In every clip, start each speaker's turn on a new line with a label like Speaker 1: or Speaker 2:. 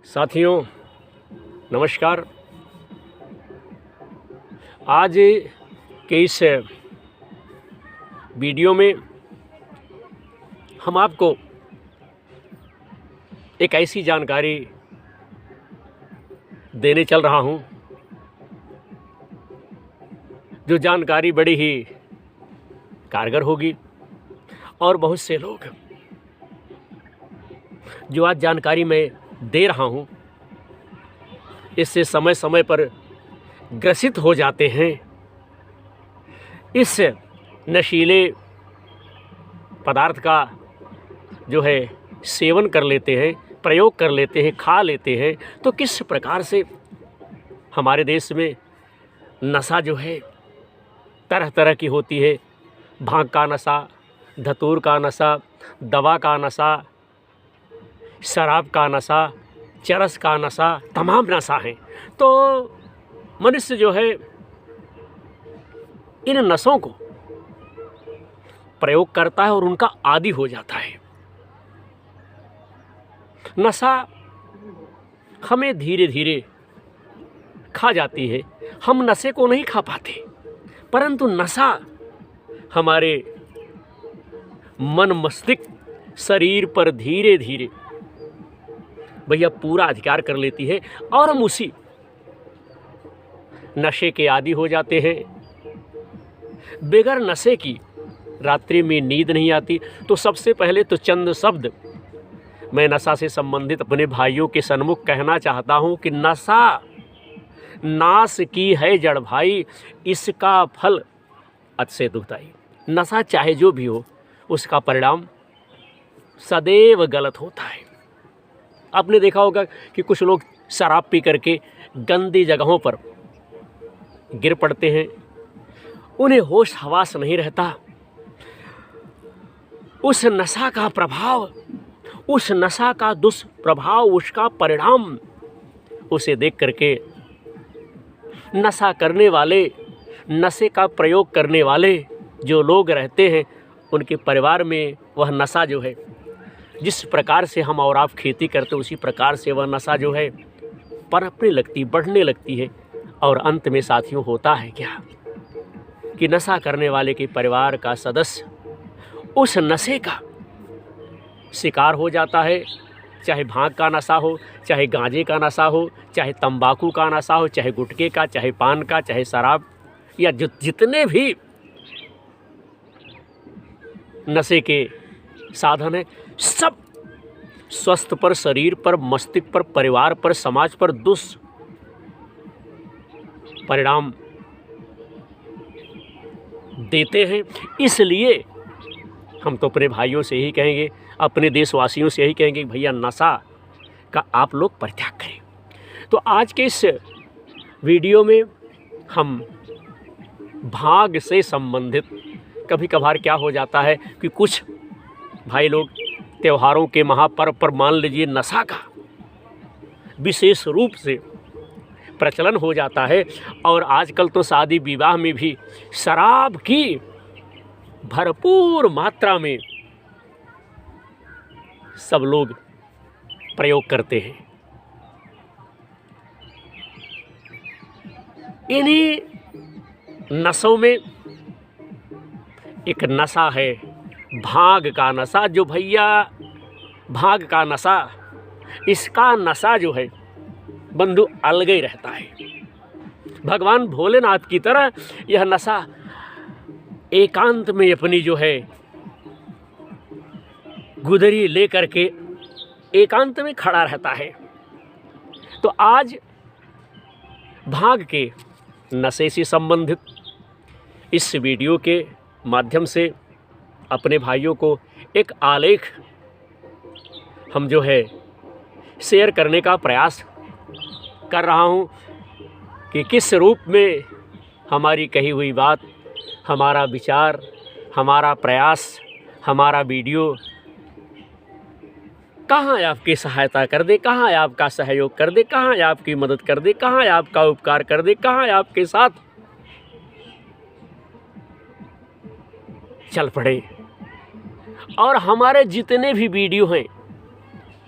Speaker 1: साथियों नमस्कार। आज के इस वीडियो में हम आपको एक ऐसी जानकारी देने चल रहा हूं जो जानकारी बड़ी ही कारगर होगी और बहुत से लोग जो आज जानकारी मैं दे रहा हूं इससे समय समय पर ग्रसित हो जाते हैं, इस नशीले पदार्थ का जो है सेवन कर लेते हैं, प्रयोग कर लेते हैं, खा लेते हैं। तो किस प्रकार से हमारे देश में नशा जो है तरह तरह की होती है। भांग का नशा, धतूर का नशा, दवा का नशा, शराब का नशा, चरस का नशा, तमाम नशा हैं। तो मनुष्य जो है इन नशों को प्रयोग करता है और उनका आदी हो जाता है। नशा हमें धीरे धीरे खा जाती है। हम नशे को नहीं खा पाते, परंतु नशा हमारे मन मस्तिष्क शरीर पर धीरे धीरे भैया पूरा अधिकार कर लेती है और हम उसी नशे के आदी हो जाते हैं। बगैर नशे की रात्रि में नींद नहीं आती। तो सबसे पहले तो चंद शब्द मैं नशा से संबंधित अपने भाइयों के सन्मुख कहना चाहता हूं कि नशा नाश की है जड़ भाई, इसका फल अतिशय दुखदाई। नशा चाहे जो भी हो, उसका परिणाम सदैव गलत होता है। आपने देखा होगा कि कुछ लोग शराब पी करके गंदी जगहों पर गिर पड़ते हैं, उन्हें होश हवास नहीं रहता। उस नशा का प्रभाव, उस नशा का दुष्प्रभाव, उसका परिणाम उसे देख करके नशा करने वाले, नशे का प्रयोग करने वाले जो लोग रहते हैं, उनके परिवार में वह नशा जो है, जिस प्रकार से हम और आप खेती करते उसी प्रकार से वह नशा जो है पनपने लगती, बढ़ने लगती है। और अंत में साथियों होता है क्या कि नशा करने वाले के परिवार का सदस्य उस नशे का शिकार हो जाता है। चाहे भांग का नशा हो, चाहे गांजे का नशा हो, चाहे तंबाकू का नशा हो, चाहे गुटखे का, चाहे पान का, चाहे शराब, या जितने भी नशे के साधन है, सब स्वस्थ पर, शरीर पर, मस्तिष्क पर, परिवार पर, समाज पर दुष्परिणाम देते हैं। इसलिए हम तो अपने भाइयों से ही कहेंगे, अपने देशवासियों से ही कहेंगे कि भैया नशा का आप लोग परित्याग करें। तो आज के इस वीडियो में हम भांग से संबंधित, कभी कभार क्या हो जाता है कि कुछ भाई लोग त्योहारों के महापर्व पर मान लीजिए नशा का विशेष रूप से प्रचलन हो जाता है। और आजकल तो शादी विवाह में भी शराब की भरपूर मात्रा में सब लोग प्रयोग करते हैं। इन्हीं नशों में एक नशा है भांग का नशा। जो भैया भांग का नशा, इसका नशा जो है बंधु अलग ही रहता है। भगवान भोलेनाथ की तरह यह नशा एकांत में अपनी जो है गुदरी ले करके एकांत में खड़ा रहता है। तो आज भांग के नशे से संबंधित इस वीडियो के माध्यम से अपने भाइयों को एक आलेख हम जो है शेयर करने का प्रयास कर रहा हूं कि किस रूप में हमारी कही हुई बात, हमारा विचार, हमारा प्रयास, हमारा वीडियो कहाँ आपकी सहायता कर दे, कहाँ आपका सहयोग कर दे, कहाँ आपकी मदद कर दे, कहाँ आपका उपकार कर दे, कहाँ आपके साथ चल पड़े। और हमारे जितने भी वीडियो हैं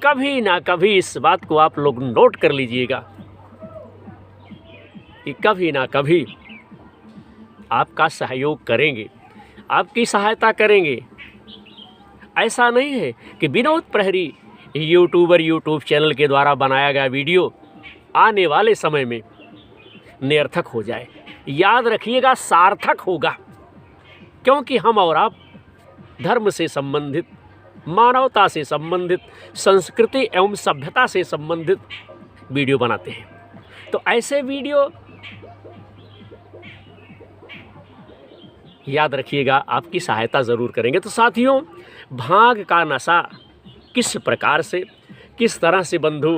Speaker 1: कभी ना कभी इस बात को आप लोग नोट कर लीजिएगा कि कभी ना कभी आपका सहयोग करेंगे, आपकी सहायता करेंगे। ऐसा नहीं है कि विनोद प्रहरी यूट्यूब चैनल के द्वारा बनाया गया वीडियो आने वाले समय में निरर्थक हो जाए। याद रखिएगा, सार्थक होगा, क्योंकि हम और आप धर्म से संबंधित, मानवता से संबंधित, संस्कृति एवं सभ्यता से संबंधित वीडियो बनाते हैं। तो ऐसे वीडियो याद रखिएगा आपकी सहायता ज़रूर करेंगे। तो साथियों, भांग का नशा किस प्रकार से, किस तरह से बंधु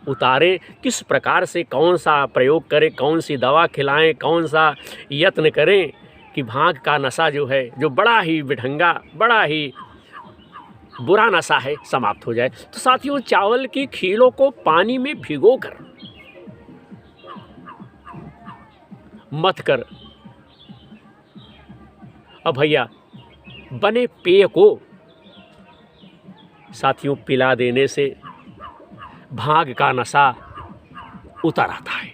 Speaker 1: उतारें, किस प्रकार से कौन सा प्रयोग करें, कौन सी दवा खिलाएं, कौन सा यत्न करें कि भांग का नशा जो है, जो बड़ा ही विढंगा, बड़ा ही बुरा नशा है, समाप्त हो जाए। तो साथियों, चावल की खीलों को पानी में भिगोकर मथ कर अब भैया बने पेय को साथियों पिला देने से भांग का नशा उतर आता है।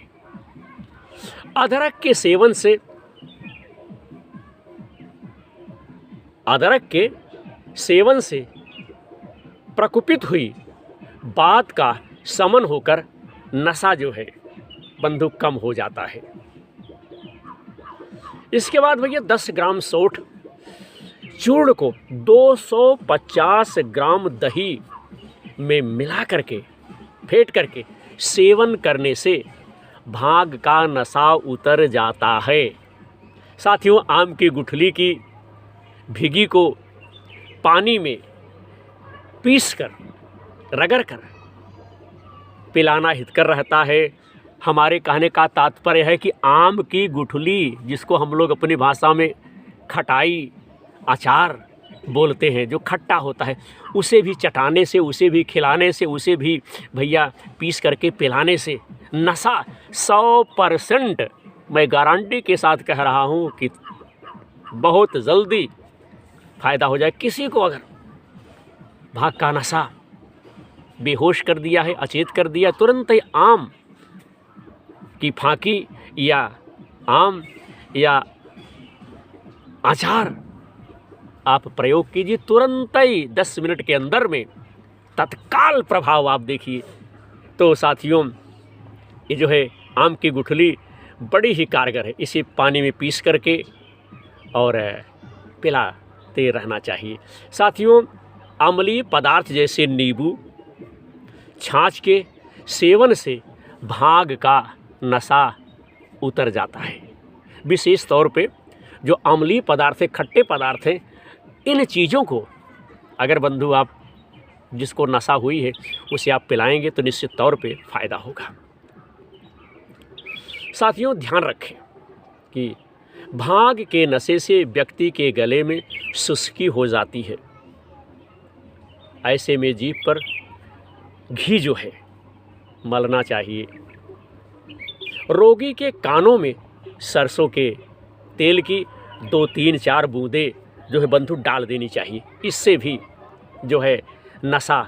Speaker 1: अदरक के सेवन से, अदरक के सेवन से प्रकुपित हुई बात का शमन होकर नशा जो है बंधु कम हो जाता है। इसके बाद भैया 10 ग्राम सोंठ चूर्ण को 250 ग्राम दही में मिला करके, फेंट करके सेवन करने से भांग का नशा उतर जाता है। साथियों, आम की गुठली की भिगी को पानी में पीसकर, रगड़कर पिलाना हितकर रहता है। हमारे कहने का तात्पर्य है कि आम की गुठली, जिसको हम लोग अपनी भाषा में खटाई अचार बोलते हैं, जो खट्टा होता है, उसे भी चटाने से, उसे भी खिलाने से, उसे भी भैया पीस करके पिलाने से नशा 100% मैं गारंटी के साथ कह रहा हूँ कि बहुत जल्दी फ़ायदा हो जाए। किसी को अगर भांग का नशा बेहोश कर दिया है, अचेत कर दिया, तुरंत ही आम की फांकी या आम या अचार आप प्रयोग कीजिए। तुरंत ही 10 मिनट के अंदर में तत्काल प्रभाव आप देखिए। तो साथियों, ये जो है आम की गुठली बड़ी ही कारगर है। इसे पानी में पीस करके और पिलाते रहना चाहिए। साथियों, अम्लीय पदार्थ जैसे नींबू, छाछ के सेवन से भांग का नशा उतर जाता है। विशेष तौर पे जो अम्लीय पदार्थ है, खट्टे पदार्थ हैं, इन चीज़ों को अगर बंधु आप जिसको नशा हुई है उसे आप पिलाएंगे तो निश्चित तौर पे फ़ायदा होगा। साथियों, ध्यान रखें कि भांग के नशे से व्यक्ति के गले में शुष्की हो जाती है। ऐसे में जीभ पर घी जो है मलना चाहिए। रोगी के कानों में सरसों के तेल की 2, 3, 4 बूंदें जो है बंधु डाल देनी चाहिए। इससे भी जो है नशा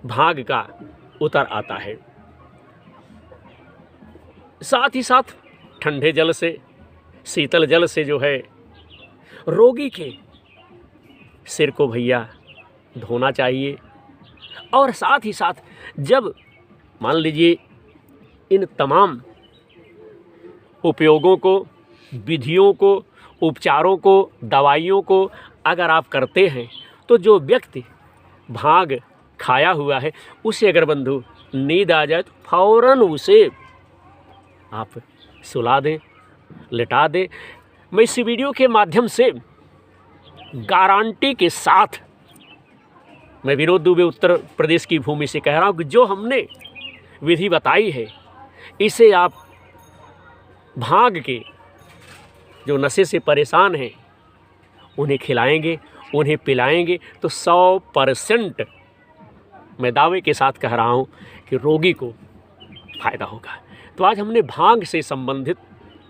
Speaker 1: भांग का उतर आता है। साथ ही साथ ठंडे जल से, शीतल जल से जो है रोगी के सिर को भैया धोना चाहिए। और साथ ही साथ जब मान लीजिए इन तमाम उपयोगों को, विधियों को, उपचारों को, दवाइयों को अगर आप करते हैं तो जो व्यक्ति भांग खाया हुआ है उसे अगर बंधु नींद आ जाए तो फौरन उसे आप सुला दें, लिटा दें। मैं इस वीडियो के माध्यम से गारंटी के साथ मैं विनोद दुबे उत्तर प्रदेश की भूमि से कह रहा हूँ कि जो हमने विधि बताई है इसे आप भांग के जो नशे से परेशान हैं उन्हें खिलाएंगे, उन्हें पिलाएंगे तो 100% मैं दावे के साथ कह रहा हूँ कि रोगी को फ़ायदा होगा। तो आज हमने भांग से संबंधित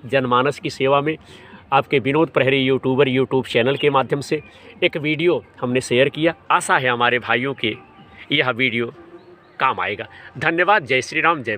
Speaker 1: जनमानस की सेवा में आपके विनोद प्रहरी यूट्यूब चैनल के माध्यम से एक वीडियो हमने शेयर किया। आशा है हमारे भाइयों के यह वीडियो काम आएगा। धन्यवाद। जय श्री राम। जय